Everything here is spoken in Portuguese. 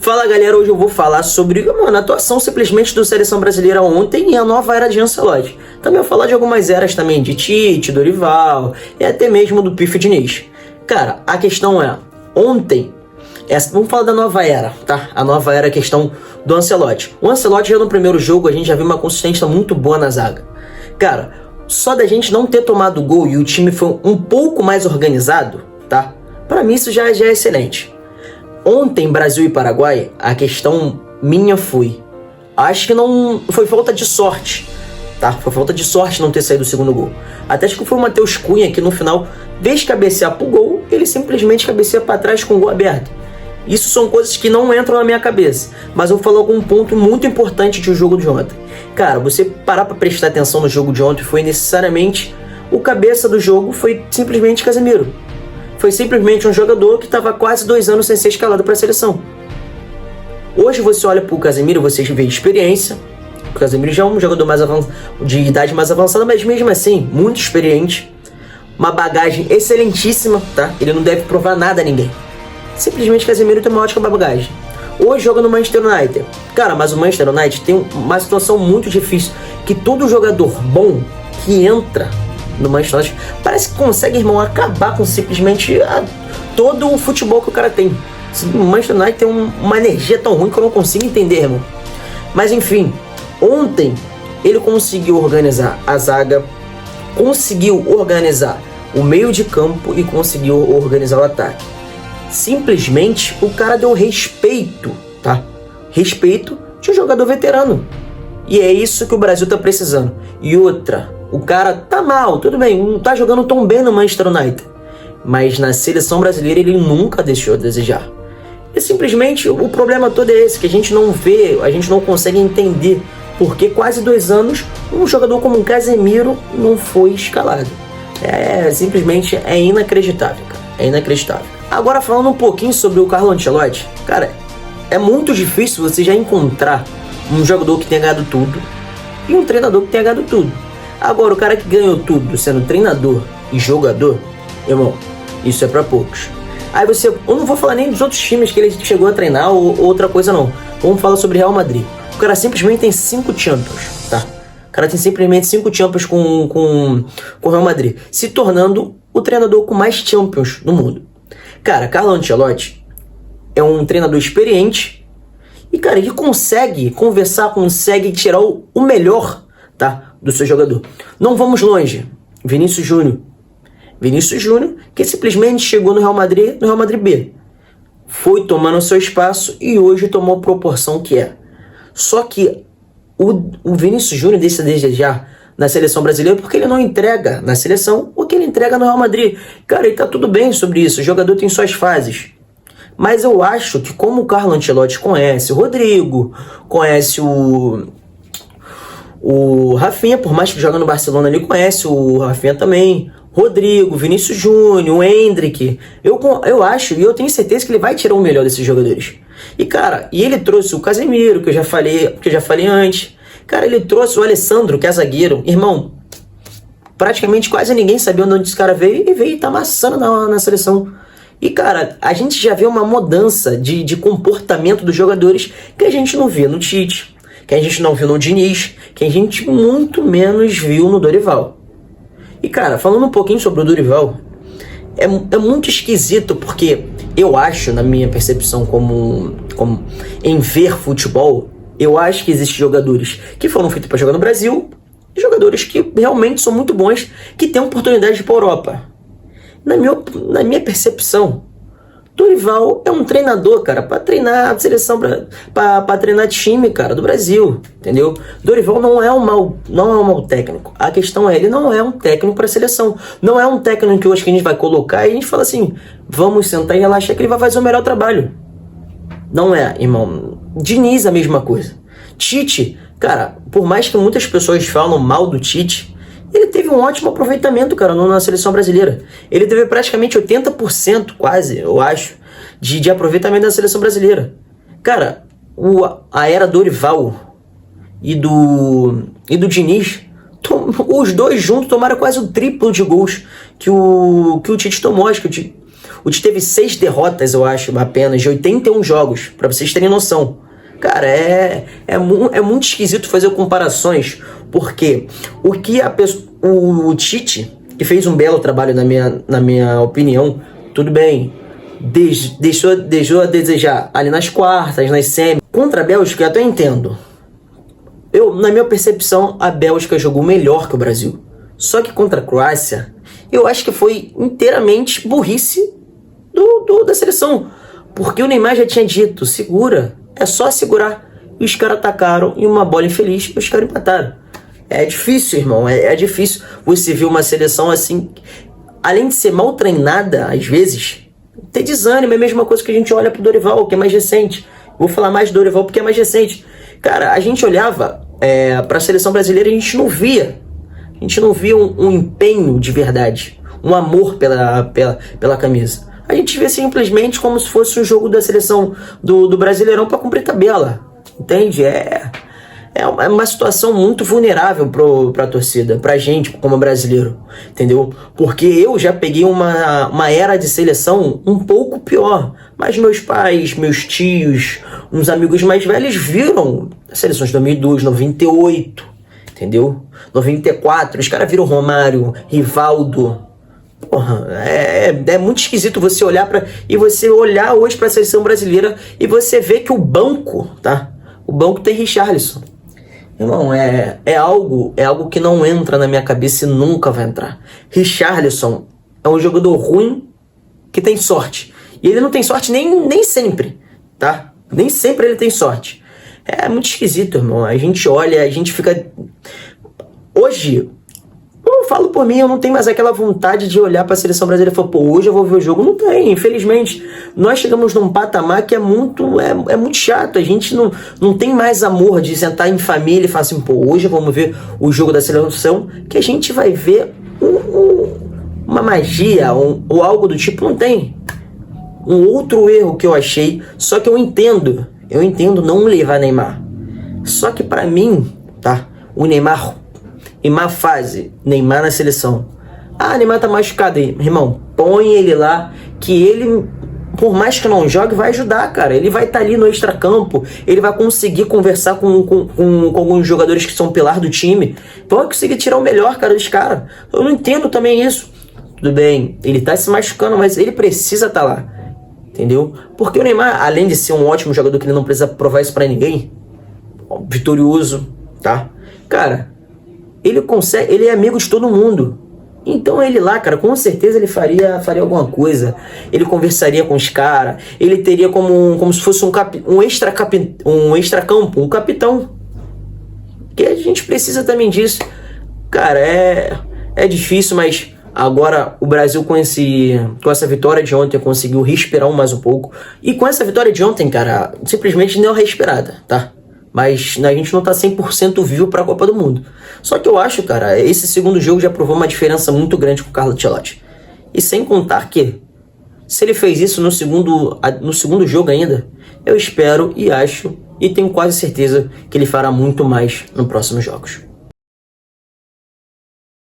Fala galera, hoje eu vou falar sobre a atuação simplesmente do Seleção Brasileira ontem e a nova era de Ancelotti. Também vou falar de algumas eras também, de Tite, Dorival e até mesmo do Pifo Diniz. Cara, a questão é, ontem, vamos falar da nova era, tá? A nova era é a questão do Ancelotti. O Ancelotti já no primeiro jogo, a gente já viu uma consistência muito boa na zaga. Cara, só da gente não ter tomado gol e o time foi um pouco mais organizado, tá? Pra mim isso já é excelente. Ontem, Brasil e Paraguai, a questão minha foi... Acho que não... Foi falta de sorte, tá? Foi falta de sorte não ter saído o segundo gol. Até acho que foi o Matheus Cunha que no final, vez de cabecear pro gol, ele simplesmente cabeceia pra trás com o gol aberto. Isso são coisas que não entram na minha cabeça. Mas eu vou falar algum ponto muito importante do jogo de ontem. Cara, você parar pra prestar atenção no jogo de ontem foi necessariamente... O cabeça do jogo foi simplesmente Casemiro. Foi simplesmente um jogador que estava quase 2 anos sem ser escalado para a seleção. Hoje você olha para o Casemiro, você vê experiência. O Casemiro já é um jogador mais de idade mais avançada, mas mesmo assim, muito experiente. Uma bagagem excelentíssima, tá? Ele não deve provar nada a ninguém. Simplesmente Casemiro tem uma ótima bagagem. Hoje joga no Manchester United. Cara, mas o Manchester United tem uma situação muito difícil. Que todo jogador bom que entra no Manchester United parece que consegue, irmão, acabar com simplesmente todo o futebol que o cara tem. O Manchester United tem uma energia tão ruim que eu não consigo entender, irmão. Mas enfim, ontem ele conseguiu organizar a zaga, conseguiu organizar o meio de campo e conseguiu organizar o ataque. Simplesmente o cara deu respeito, tá? Respeito de um jogador veterano. E é isso que o Brasil tá precisando. E outra, o cara tá mal, tudo bem, não tá jogando tão bem no Manchester United, mas na seleção brasileira ele nunca deixou a desejar. E simplesmente o problema todo é esse, que a gente não vê, a gente não consegue entender porque quase 2 anos um jogador como o Casemiro não foi escalado. Simplesmente é inacreditável, cara. É inacreditável. Agora falando um pouquinho sobre o Carlo Ancelotti, cara, é muito difícil você já encontrar um jogador que tenha ganhado tudo e um treinador que tenha ganhado tudo. Agora, o cara que ganhou tudo sendo treinador e jogador, irmão, isso é pra poucos. Aí eu não vou falar nem dos outros times que ele chegou a treinar ou outra coisa não. Vamos falar sobre Real Madrid. O cara simplesmente tem 5 Champions, tá? O cara tem simplesmente 5 Champions com o Real Madrid, se tornando o treinador com mais Champions no mundo. Cara, Carlo Ancelotti é um treinador experiente e, cara, ele consegue conversar, consegue tirar o melhor, tá, do seu jogador. Não vamos longe. Vinícius Júnior, que simplesmente chegou no Real Madrid B. Foi tomando seu espaço e hoje tomou a proporção que é. Só que o Vinícius Júnior deixa a desejar na seleção brasileira porque ele não entrega na seleção o que ele entrega no Real Madrid. Cara, ele tá tudo bem sobre isso. O jogador tem suas fases. Mas eu acho que como o Carlo Ancelotti conhece o Rodrigo, conhece o Rafinha, por mais que joga no Barcelona, ele conhece o Rafinha também. Rodrigo, Vinícius Júnior, o Endrick. Eu acho e eu tenho certeza que ele vai tirar o melhor desses jogadores. E cara, ele trouxe o Casemiro, que eu já falei antes. Cara, ele trouxe o Alessandro, que é zagueiro. Irmão, praticamente quase ninguém sabia onde esse cara veio e tá amassando na seleção. E cara, a gente já vê uma mudança de comportamento dos jogadores que a gente não vê no Tite, que a gente não viu no Diniz, que a gente muito menos viu no Dorival. E cara, falando um pouquinho sobre o Dorival, é muito esquisito porque eu acho, na minha percepção como em ver futebol, eu acho que existem jogadores que foram feitos para jogar no Brasil e jogadores que realmente são muito bons, que têm oportunidade de ir para a Europa. Na minha percepção, Dorival é um treinador, cara, para treinar a seleção, para treinar time, cara, do Brasil, entendeu? Dorival não é um mau técnico. A questão é, ele não é um técnico para a seleção. Não é um técnico que hoje que a gente vai colocar e a gente fala assim, vamos sentar e relaxar que ele vai fazer o melhor trabalho. Não é, irmão. Diniz a mesma coisa. Tite, cara, por mais que muitas pessoas falam mal do Tite, ele teve um ótimo aproveitamento, cara, na seleção brasileira. Ele teve praticamente 80%, quase, eu acho, de aproveitamento da seleção brasileira. Cara, a era Dorival e do Diniz, os dois juntos tomaram quase o triplo de gols que o Tite tomou. Acho que O Tite teve 6 derrotas, eu acho, apenas, de 81 jogos, pra vocês terem noção. Cara, é muito esquisito fazer comparações, porque o Tite, que fez um belo trabalho na minha opinião, tudo bem, deixou a desejar ali nas quartas, nas semis. Contra a Bélgica, eu até entendo. Na minha percepção, a Bélgica jogou melhor que o Brasil. Só que contra a Croácia, eu acho que foi inteiramente burrice da seleção. Porque o Neymar já tinha dito, segura, é só segurar. E os caras atacaram em uma bola infeliz e os caras empataram. É difícil, irmão, é difícil você ver uma seleção assim, além de ser mal treinada, às vezes, ter desânimo. É a mesma coisa que a gente olha pro Dorival, que é mais recente. Vou falar mais do Dorival porque é mais recente. Cara, a gente olhava para a seleção brasileira e a gente não via um empenho de verdade, um amor pela camisa. A gente vê simplesmente como se fosse um jogo da seleção do Brasileirão para cumprir tabela, entende? É uma situação muito vulnerável para a torcida, para a gente como brasileiro, entendeu? Porque eu já peguei uma era de seleção um pouco pior, mas meus pais, meus tios, uns amigos mais velhos viram as seleções de 2002, 98, entendeu? 94, os caras viram Romário, Rivaldo. Porra, é muito esquisito você olhar hoje para a seleção brasileira e você vê que o banco tem Richarlison. Irmão, é algo que não entra na minha cabeça e nunca vai entrar. Richarlison é um jogador ruim que tem sorte. E ele não tem sorte nem sempre, tá? Nem sempre ele tem sorte. É muito esquisito, irmão. A gente olha, a gente fica... Hoje, eu falo por mim, eu não tenho mais aquela vontade de olhar para a seleção brasileira e falar, pô, hoje eu vou ver o jogo. Não tem, infelizmente. Nós chegamos num patamar que é muito chato. A gente não tem mais amor de sentar em família e falar assim, pô, hoje vamos ver o jogo da seleção, que a gente vai ver uma magia ou algo do tipo. Não tem. Um outro erro que eu achei, só que eu entendo não levar Neymar. Só que pra mim, tá, o Neymar em má fase, Neymar na seleção. Neymar tá machucado aí. Irmão, põe ele lá, que ele, por mais que não jogue, vai ajudar, cara. Ele vai estar ali no extracampo, ele vai conseguir conversar com alguns jogadores que são pilar do time. Então vai conseguir tirar o melhor, cara, dos caras. Eu não entendo também isso. Tudo bem, ele tá se machucando, mas ele precisa estar lá. Entendeu? Porque o Neymar, além de ser um ótimo jogador que ele não precisa provar isso pra ninguém, vitorioso, tá? Cara, ele é amigo de todo mundo. Então ele lá, cara, com certeza ele faria alguma coisa. Ele conversaria com os caras. Ele teria como se fosse um extracampo, um capitão. Que a gente precisa também disso. Cara, é difícil, mas agora o Brasil com essa vitória de ontem conseguiu respirar mais um pouco. E com essa vitória de ontem, cara, simplesmente deu uma respirada, tá? Mas a gente não tá 100% vivo pra Copa do Mundo. Só que eu acho, cara, esse segundo jogo já provou uma diferença muito grande com o Carlo Ancelotti. E sem contar que, se ele fez isso no segundo jogo ainda, eu espero e acho e tenho quase certeza que ele fará muito mais nos próximos jogos.